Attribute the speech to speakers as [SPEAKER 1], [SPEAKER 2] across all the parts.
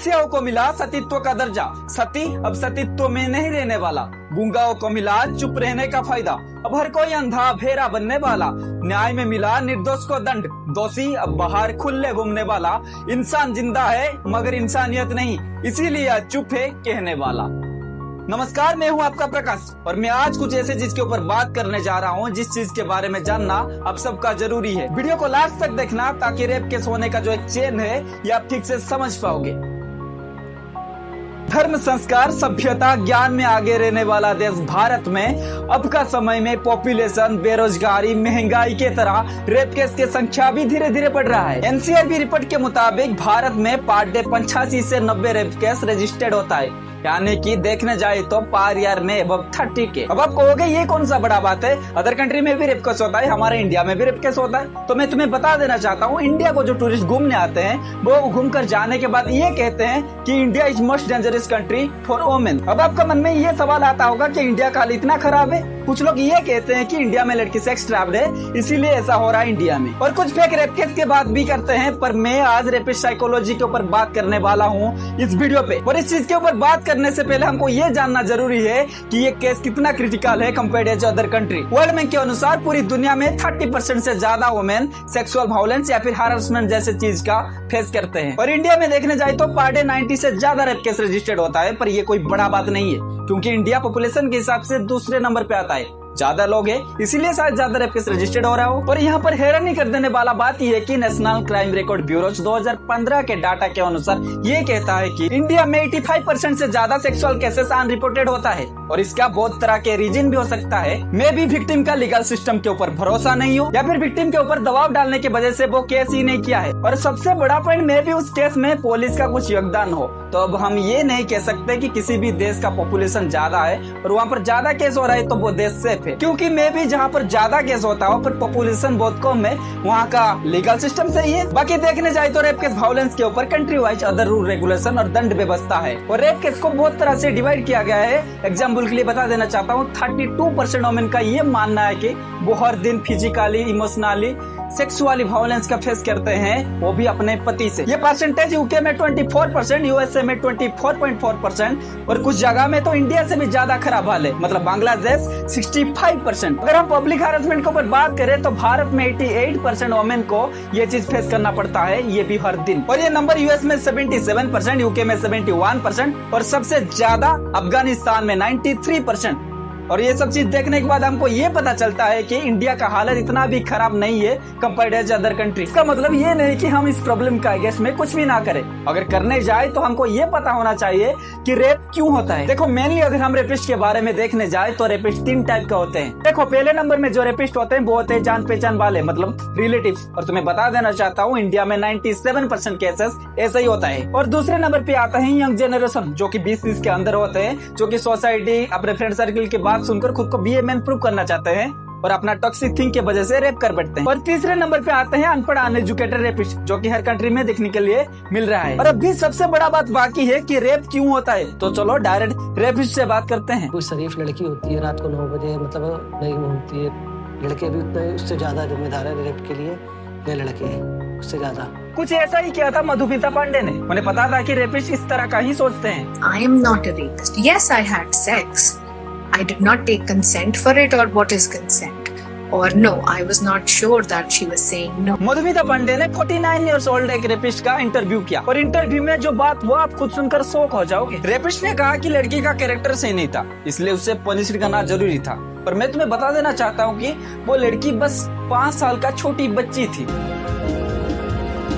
[SPEAKER 1] वेश्याओं को मिला सतीत्व का दर्जा, सती अब सतीत्व में नहीं रहने वाला। गूंगाओं को मिला चुप रहने का फायदा, अब हर कोई अंधा भेरा बनने वाला। न्याय में मिला निर्दोष को दंड, दोषी अब बाहर खुले घूमने वाला। इंसान जिंदा है मगर इंसानियत नहीं, इसीलिए चुप है कहने वाला। नमस्कार, मैं हूं आपका प्रकाश और मैं आज कुछ ऐसे चीज के ऊपर बात करने जा रहा हूं जिस चीज के बारे में जानना अब सबका जरूरी है। वीडियो को लास्ट तक देखना ताकि रेप केस होने का जो एक चेन है ये आप ठीक से समझ पाओगे। धर्म, संस्कार, सभ्यता, ज्ञान में आगे रहने वाला देश भारत में अब का समय में पॉपुलेशन, बेरोजगारी, महंगाई के तरह रेप केस की संख्या भी धीरे धीरे बढ़ रहा है। एनसीआरबी रिपोर्ट के मुताबिक भारत में पर डे 85 से 90 रेप केस रजिस्टर्ड होता है, यानी कि देखने जाए तो पर ईयर में अब 30 के। अब आप कहोगे ये कौन सा बड़ा बात है, अदर कंट्री में भी रेप केस होता है, हमारे इंडिया में भी रेप केस होता है। तो मैं तुम्हें बता देना चाहता हूँ, इंडिया को जो टूरिस्ट घूमने आते हैं वो घूम कर जाने के बाद ये कहते हैं कि India is most dangerous country for women. अब आपका मन में ये सवाल आता होगा कि इंडिया का हाल इतना खराब है। कुछ लोग ये कहते हैं कि इंडिया में लड़की सेक्स ट्रैप्ड है, इसीलिए ऐसा हो रहा है इंडिया में, और कुछ फेक रेप केस की बात भी करते हैं। पर मैं आज रेपिस्ट साइकोलॉजी के ऊपर बात करने वाला हूँ इस वीडियो पे। और इस चीज के ऊपर बात करने से पहले हमको ये जानना जरूरी है कि ये केस कितना क्रिटिकल है compared to other country. World bank के अनुसार पूरी दुनिया में 30% से ज्यादा वुमेन सेक्सुअल वायलेंस या फिर हैरेसमेंट जैसे चीज का फेस करते हैं। और इंडिया में देखने जाए तो पर डे 90 से ज्यादा रेप केस रजिस्टर्ड होता है। पर ये कोई बड़ा बात नहीं है, क्योंकि इंडिया पॉपुलेशन के हिसाब से दूसरे नंबर पे आता है। ज्यादा लोग हैं, इसीलिए शायद ज्यादा रेप केस रजिस्टर्ड हो रहा हो। और यहाँ पर हैरानी कर देने वाला बात यह है कि नेशनल क्राइम रिकॉर्ड ब्यूरो 2015 के डाटा के अनुसार ये कहता है कि इंडिया में 85% से ज्यादा सेक्सुअल केसेस अनरिपोर्टेड होता है। और इसका बहुत तरह के रीजन भी हो सकता है। मे भी विक्टिम का लीगल सिस्टम के ऊपर भरोसा नहीं हो, या फिर विक्टिम के ऊपर दबाव डालने की वजह से वो केस ही नहीं किया है। और सबसे बड़ा पॉइंट, मे भी उस केस में पुलिस का कुछ योगदान हो। तो अब हम ये नहीं कह सकते कि किसी भी देश का पॉपुलेशन ज्यादा है और वहाँ पर ज्यादा केस हो रहा है तो वो देश सेफ है, क्योंकि मे भी जहाँ पर ज्यादा केस होता हो पर पॉपुलेशन बहुत कम है, वहाँ का लीगल सिस्टम सही है। बाकी देखने जाए तो रेप केस वायलेंस के ऊपर country wise other rule regulation और दंड व्यवस्था है। और रेप केस को बहुत तरह से डिवाइड किया गया है। एग्जाम्पल के लिए बता देना चाहता हूँ, 32% वुमेन का ये मानना है कि वो हर दिन फिजिकली, इमोशनली, सेक्सुअली वायलेंस का फेस करते हैं, वो भी अपने पति से। ये परसेंटेज यूके में 24%, यूएसए में 24.4% और कुछ जगह में तो इंडिया से भी ज्यादा खराब हाल है, मतलब बांग्लादेश 65%। अगर हम पब्लिक हैरेसमेंट के ऊपर बात करें तो भारत में 88% वुमेन को ये चीज फेस करना पड़ता है, ये भी हर दिन। और ये नंबर यूएस में 77%, यूके में 71% और सबसे ज्यादा अफगानिस्तान में 93%। और ये सब चीज देखने के बाद हमको ये पता चलता है कि इंडिया का हालत इतना भी खराब नहीं है कंपेयर्ड टू अदर कंट्री। इसका मतलब ये नहीं कि हम इस प्रॉब्लम का अगेंस्ट में कुछ भी ना करें। अगर करने जाए तो हमको ये पता होना चाहिए कि रेप क्यों होता है। देखो, मेनली अगर हम रेपिस्ट के बारे में देखने जाए तो रेपिस्ट 3 टाइप का होते हैं। देखो, पहले नंबर में जो रेपिस्ट होते हैं वो होते हैं जान पहचान वाले, मतलब रिलेटिव्स। और तुम्हें बता देना चाहता हूँ, इंडिया में 97% केसेस ऐसा ही होता है। और दूसरे नंबर पे आता है यंग जनरेशन, जो कि 20 के अंदर होते हैं, जो कि सोसाइटी, अपने फ्रेंड सर्किल के सुनकर खुद को बीए मैन प्रूव करना चाहते हैं और अपना टॉक्सिक थिंक के वजह से रेप कर बैठते हैं। और तीसरे नंबर पे आते हैं अनपढ़ अनएजुकेटेड रेपिस्ट, जो कि हर कंट्री में देखने के लिए मिल रहा है। और अभी सबसे बड़ा बात बाकी है कि रेप क्यों होता है। तो चलो डायरेक्ट रेपिस्ट से बात करते हैं।
[SPEAKER 2] कोई शरीफ लड़की होती है, रात को 9 बजे मतलब नहीं घूमती है, लड़के भी उतने उससे ज्यादा जिम्मेदार है रेप के लिए, ये लड़के हैं उससे ज्यादा।
[SPEAKER 1] कुछ ऐसा ही किया था मधुमिता पांडे ने। उन्हें पता था कि रेपिस्ट इस तरह का ही सोचते हैं।
[SPEAKER 3] I am not a rapist. Yes, I had sex. I did not take consent for it, or what is consent? Or no, I was not sure that she was saying no.
[SPEAKER 1] Madhumita Pandey ने 49 years old एक rapist का interview किया और interview में जो बात वो आप खुद सुनकर शॉक हो जाओगे। रेपिस्ट ने कहा कि लड़की का कैरेक्टर सही नहीं था, इसलिए उसे पनिश करना जरूरी था। पर मैं तुम्हें बता देना चाहता हूँ कि वो लड़की बस 5 साल का छोटी बच्ची थी।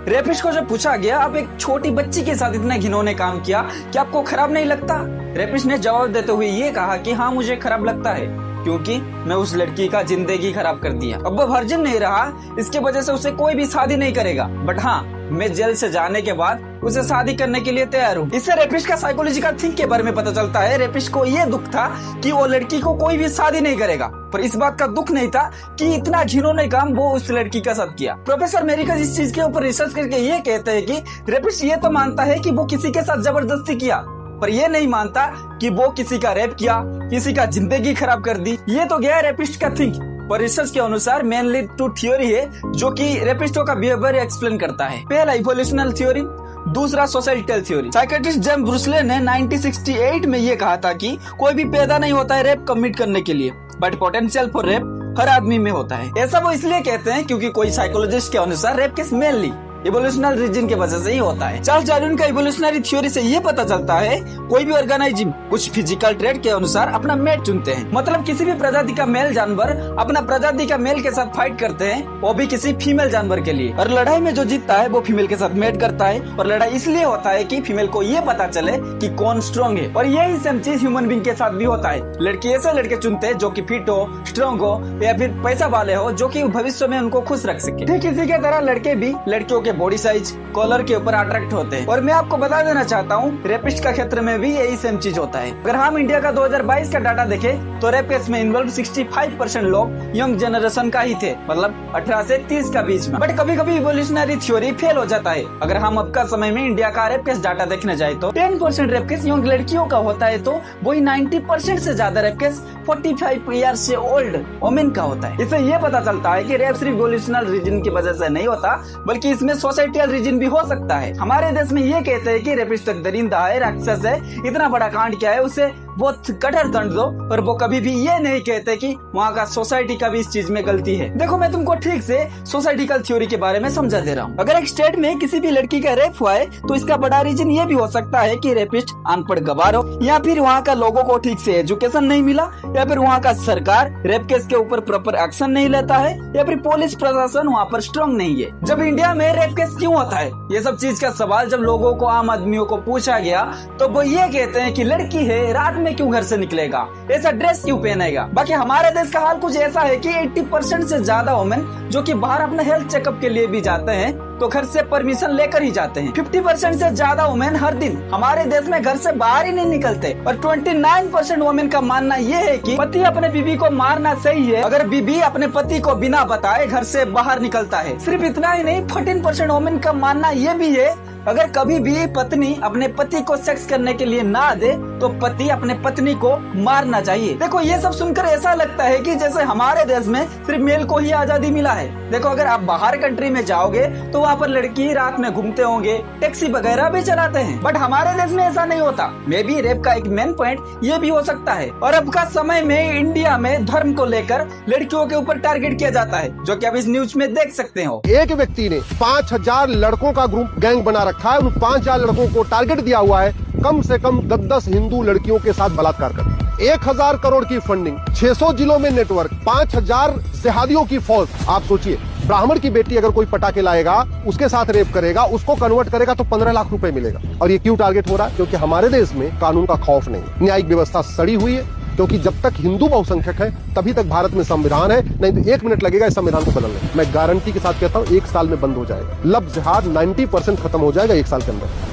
[SPEAKER 1] रेपिस्ट को जब पूछा गया, आप एक छोटी बच्ची के साथ इतना घिनौने काम किया, क्या आपको खराब नहीं लगता? रेपिस्ट ने जवाब देते हुए ये कहा कि हाँ, मुझे खराब लगता है, क्योंकि मैं उस लड़की का जिंदगी खराब कर दिया। अब वो वर्जिन नहीं रहा, इसके वजह से उसे कोई भी शादी नहीं करेगा। बट हाँ, मैं जेल से जाने के बाद उसे शादी करने के लिए तैयार हूँ। इससे रेपिस्ट का साइकोलॉजिकल थिंक के बारे में पता चलता है। रेपिस्ट को ये दुख था कि वो लड़की को कोई भी शादी नहीं करेगा, पर इस बात का दुख नहीं था कि इतना घिनौने काम वो उस लड़की के साथ किया। प्रोफेसर मेरिकल इस चीज के ऊपर रिसर्च करके ये कहते हैं कि रेपिस्ट ये तो मानता है कि वो किसी के साथ जबरदस्ती किया, पर ये नहीं मानता कि वो किसी का रेप किया, किसी का जिंदगी खराब कर दी। ये तो गया रेपिस्ट का थिंक। और रिसर्च के अनुसार मेनली 2 थ्योरी है जो कि रेपिस्टों का बिहेवियर एक्सप्लेन करता है। पहला इवोल्यूशनल थ्योरी, दूसरा सोसाइटल थ्योरी। साइकियाट्रिस्ट जेम्स ब्रूसले ने 1968 में ये कहा था कि कोई भी पैदा नहीं होता है रेप कमिट करने के लिए, बट पोटेंशियल फॉर रेप हर आदमी में होता है। ऐसा वो इसलिए कहते हैं क्योंकि कोई साइकोलॉजिस्ट के अनुसार रेप केस मेनली इवोल्यूशनल रीजन की वजह से ही होता है। चार्ल्स डार्विन का इवोल्यूशनरी थ्योरी से ये पता चलता है कोई भी ऑर्गेनाइज्म कुछ फिजिकल ट्रेड के अनुसार अपना मेट चुनते हैं। मतलब किसी भी प्रजाति का मेल जानवर अपना प्रजाति का मेल के साथ फाइट करते हैं, वो भी किसी फीमेल जानवर के लिए, और लड़ाई में जो जीतता है वो फीमेल के साथ मेट करता है। और लड़ाई इसलिए होता है कि फीमेल को ये पता चले कि कौन स्ट्रॉन्ग है। और यही सेम चीज ह्यूमन बीइंग के साथ भी होता है। लड़की ऐसे लड़के चुनते हैं जो कि फिट हो, स्ट्रॉन्ग हो, या फिर पैसा वाले हो, जो कि भविष्य में उनको खुश रख सके। ठीक इसी के तरह लड़के भी लड़कियों के बॉडी साइज, कॉलर के ऊपर अट्रैक्ट होते हैं। और मैं आपको बता देना चाहता हूँ रेपिस्ट का क्षेत्र में भी यही सेम चीज होता है। अगर हम इंडिया का 2022 का डाटा देखें तो रेप केस में इन्वॉल्व 65% लोग यंग जनरेशन का ही थे, मतलब 18 से 30 का बीच में। बट कभी कभी इवोल्यूशनरी थ्योरी फेल हो जाता है। अगर हम अब का समय में इंडिया का रेप केस डाटा देखने जाए तो 10% रेप केस यंग लड़कियों का होता है, तो वही 90% से ज्यादा रेप केस 45 ईयर से ओल्ड वुमेन का होता है। इससे ये पता चलता है कि रेप सिर्फ इवोल्यूशनल रीजन की वजह से नहीं होता, बल्कि इसमें सोसाइटल रीजन भी हो सकता है। हमारे देश में ये कहते हैं कि रेपिस्ट तक दरिंदा है, राक्षस है, इतना बड़ा कांड क्या है, उसे बहुत कठोर दंड दो। पर वो कभी भी ये नहीं कहते कि वहाँ का सोसाइटी का भी इस चीज में गलती है। देखो मैं तुमको ठीक से सोसाइटिकल थ्योरी के बारे में समझा दे रहा हूँ। अगर एक स्टेट में किसी भी लड़की का रेप हुआ है तो इसका बड़ा रीजन ये भी हो सकता है कि रेपिस्ट अनपढ़ गवार हो, या फिर वहाँ का लोगों को ठीक से एजुकेशन नहीं मिला, या फिर वहाँ का सरकार रेप केस के ऊपर प्रॉपर एक्शन नहीं लेता है, या फिर पुलिस प्रशासन वहाँ पर स्ट्रांग नहीं है। जब इंडिया में रेप केस क्यों होता है, ये सब चीज का सवाल जब लोगों को, आम आदमियों को पूछा गया तो वो ये कहते हैं कि लड़की है, रात में क्यों घर से निकलेगा, ऐसा ड्रेस क्यों पहनेगा। बाकी हमारे देश का हाल कुछ ऐसा है कि 80% से ज्यादा वुमेन जो कि बाहर अपने हेल्थ चेकअप के लिए भी जाते हैं तो घर से परमिशन लेकर ही जाते हैं। 50% से ज्यादा वुमेन हर दिन हमारे देश में घर से बाहर ही नहीं निकलते। और 29% वुमेन का मानना ये है कि पति अपने बीवी को मारना सही है अगर बीवी अपने पति को बिना बताए घर से बाहर निकलता है। सिर्फ इतना ही नहीं, 14% वुमेन का मानना ये भी है अगर कभी भी पत्नी अपने पति को सेक्स करने के लिए ना दे तो पति अपने पत्नी को मारना चाहिए। देखो ये सब सुनकर ऐसा लगता है कि जैसे हमारे देश में सिर्फ मेल को ही आजादी मिला है। देखो अगर आप बाहर कंट्री में जाओगे तो वहाँ पर लड़की रात में घूमते होंगे, टैक्सी वगैरह भी चलाते हैं, बट हमारे देश में ऐसा नहीं होता। मे बी रेप का एक मेन पॉइंट ये भी हो सकता है। और अब का समय में इंडिया में धर्म को लेकर लड़कियों के ऊपर टारगेट किया जाता है, जो कि आप इस न्यूज में देख सकते हो।
[SPEAKER 4] एक व्यक्ति ने 5000 लड़कों का ग्रुप गैंग बना रखा है, उन 5000 लड़कों को टारगेट दिया हुआ है कम से कम 10-10 हिंदू लड़कियों के साथ बलात्कार कर। 1000 करोड़ की फंडिंग, 600 जिलों में नेटवर्क, 5000 जिहादियों की फौज। आप सोचिए, ब्राह्मण की बेटी अगर कोई पटाखे लाएगा, उसके साथ रेप करेगा, उसको कन्वर्ट करेगा तो 15 लाख रुपए मिलेगा। और ये क्यों टारगेट हो रहा है? क्योंकि हमारे देश में कानून का खौफ नहीं, न्यायिक व्यवस्था सड़ी हुई है। क्योंकि जब तक हिंदू बहुसंख्यक है तभी तक भारत में संविधान है, नहीं तो 1 मिनट लगेगा इस संविधान को बदलने। मैं गारंटी के साथ कहता हूँ 1 साल में बंद हो जाएगा। लव जिहाद 90% खत्म हो जाएगा 1 साल के अंदर।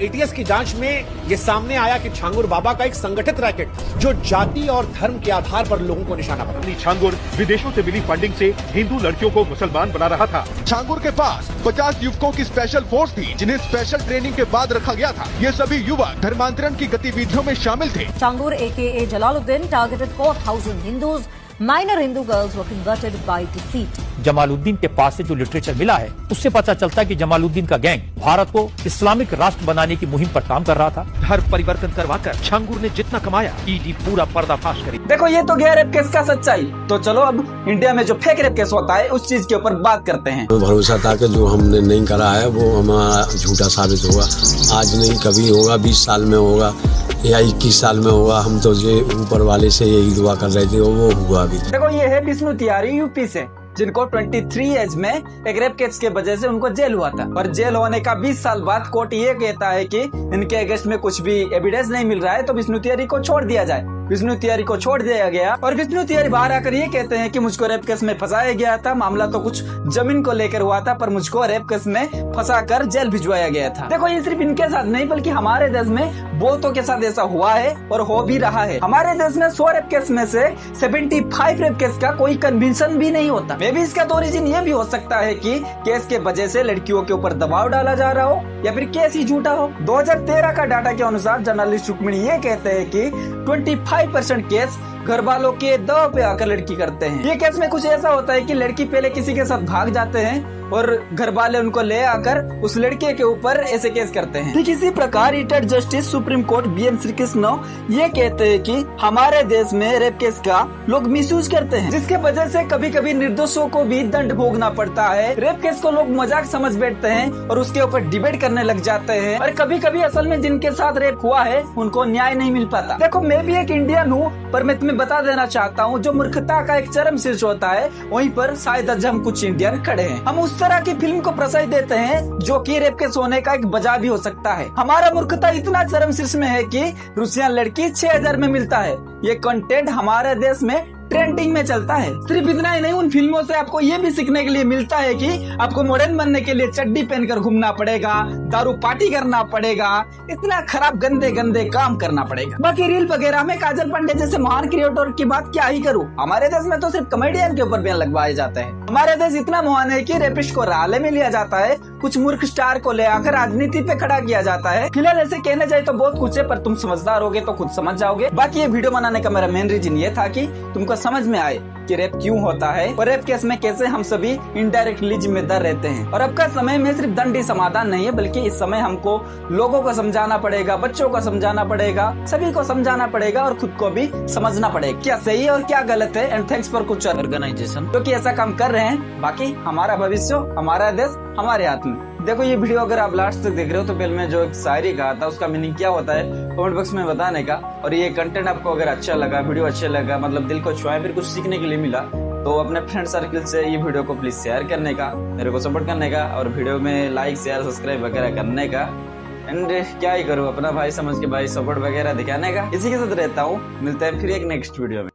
[SPEAKER 5] एटीएस की जांच में ये सामने आया कि छांगुर बाबा का एक संगठित रैकेट जो जाति और धर्म के आधार पर लोगों को निशाना बनाता।
[SPEAKER 6] छांगुर विदेशों से मिली फंडिंग से हिंदू लड़कियों को मुसलमान बना रहा था।
[SPEAKER 4] छांगुर के पास 50 युवकों की स्पेशल फोर्स थी जिन्हें स्पेशल ट्रेनिंग के बाद रखा गया था। ये सभी युवक धर्मांतरण की गतिविधियों में शामिल थे।
[SPEAKER 7] Changur aka Jalaluddin targeted 4,000 Hindus. Minor Hindu girls were converted by deceit.
[SPEAKER 8] Jamaluddin के पास से जो लिटरेचर मिला है उससे पता चलता है कि जमालुद्दीन का गैंग भारत को इस्लामिक राष्ट्र बनाने की मुहिम पर काम कर रहा था।
[SPEAKER 5] धर्म परिवर्तन करवाकर छांगुर ने जितना कमाया ईडी पूरा पर्दाफाश करी।
[SPEAKER 1] देखो ये तो गया रेप केस का सच्चाई। तो चलो अब इंडिया में जो फेक रेप केस होता है उस चीज के ऊपर बात करते हैं।
[SPEAKER 9] तो भरोसा था कि जो हमने नहीं करा है वो हमारा झूठा साबित होगा। आज नहीं कभी होगा, 20 साल में होगा या 21 साल में होगा। हम तो ये ऊपर वाले से यही दुआ कर रहे थे, वो हुआ भी।
[SPEAKER 1] देखो ये है विष्णु तिवारी यूपी से, जिनको 23 एज में एक रेप केस के वजह से उनको जेल हुआ था। और जेल होने का 20 साल बाद कोर्ट ये कहता है कि इनके अगेंस्ट में कुछ भी एविडेंस नहीं मिल रहा है तो विष्णु तिवारी को छोड़ दिया जाए। विष्णु तिवारी को छोड़ दिया गया और विष्णु तिवारी बाहर आकर ये कहते हैं कि मुझको रेप केस में फंसाया गया था। मामला तो कुछ जमीन को लेकर हुआ था पर मुझको रेप केस में फंसाकर जेल भिजवाया गया था। देखो ये सिर्फ इनके साथ नहीं बल्कि हमारे देश में बहुतों के साथ ऐसा हुआ है और हो भी रहा है। हमारे देश में 100 रेप केस में से 75 रेप केस का कोई कन्विक्शन भी नहीं होता। मे भी इसका तो रीजन ये भी हो सकता है कि केस के वजह से लड़कियों के ऊपर दबाव डाला जा रहा हो या फिर केस ही झूठा हो। 2013 का डाटा के अनुसार जर्नलिस्ट रुक्मिणी ये कहते हैं कि 25% केस घर वालों के दबाव पे आकर लड़की करते हैं। ये केस में कुछ ऐसा होता है कि लड़की पहले किसी के साथ भाग जाते हैं और घर वाले उनको ले आकर उस लड़के के ऊपर ऐसे केस करते हैं। ठीक इसी प्रकार retired justice supreme court BM Srikrishna ये कहते हैं कि हमारे देश में रेप केस का लोग मिसयूज करते हैं, जिसके वजह से कभी कभी निर्दोषों को भी दंड भोगना पड़ता है। रेप केस को लोग मजाक समझ बैठते हैं और उसके ऊपर डिबेट करने लग जाते हैं, और कभी कभी असल में जिनके साथ रेप हुआ है उनको न्याय नहीं मिल पाता। देखो, मैं भी एक इंडियन हूँ, पर मैं तुम्हें बता देना चाहता हूँ, जो मूर्खता का एक चरम शीर्ष होता है वहीं पर शायद आज हम कुछ इंडियन खड़े हैं। हम उस तरह की फिल्म को प्रसाद देते हैं जो कि रेप केस होने का एक वजह भी हो सकता है। हमारा मूर्खता इतना चरम शीर्ष में है कि रूसियन लड़की 6000 में मिलता है। ये कंटेंट हमारे देश में ट्रेंडिंग में चलता है। सिर्फ इतना ही नहीं, उन फिल्मों से आपको ये भी सीखने के लिए मिलता है कि आपको मॉडर्न बनने के लिए चड्डी पहनकर घूमना पड़ेगा, दारू पार्टी करना पड़ेगा, इतना खराब गंदे गंदे काम करना पड़ेगा। बाकी रील वगैरह में काजल पांडे जैसे महान क्रिएटर की बात क्या ही करूँ, हमारे देश में तो सिर्फ कॉमेडियन के ऊपर बैन लगवाए जाते हैं। हमारे देश इतना महान है कि रेपिस्ट को राले में लिया जाता है, कुछ मूर्ख स्टार को ले आकर राजनीति पे खड़ा किया जाता है। फिलहाल ऐसे कहने जाए तो बहुत कुछ है, पर तुम समझदार होगे तो खुद समझ जाओगे। बाकी ये वीडियो बनाने का मेरा मेन रीजन ये था कि तुमको समझ में आए कि रेप क्यों होता है और रेप केस में कैसे हम सभी इनडायरेक्टली जिम्मेदार रहते हैं। और अब का समय में सिर्फ दंड ही समाधान नहीं है, बल्कि इस समय हमको लोगों को समझाना पड़ेगा, बच्चों को समझाना पड़ेगा, सभी को समझाना पड़ेगा और खुद को भी समझना पड़ेगा क्या सही है और क्या गलत है। एंड थैंक्स फॉर कुछ ऑर्गेनाइजेशन जो कि ऐसा काम कर रहे हैं। बाकी हमारा भविष्य, हमारा देश हमारे हाथ में। देखो, ये वीडियो अगर आप लास्ट तक देख रहे हो तो पहले मैं जो एक शायरी कहा था उसका मीनिंग क्या होता है कमेंट बॉक्स में बताने का। और ये कंटेंट आपको अगर अच्छा लगा, वीडियो अच्छा लगा, मतलब दिल को छुआ, फिर कुछ सीखने के लिए मिला, तो अपने फ्रेंड सर्किल से ये वीडियो को प्लीज शेयर करने का, मेरे को सपोर्ट करने का और वीडियो में लाइक शेयर सब्सक्राइब वगैरह करने का। एंड क्या ही करूँ, अपना भाई समझ के भाई सपोर्ट वगैरह दिखाने का। इसी के साथ रहता हूँ, मिलते हैं फिर एक नेक्स्ट वीडियो में।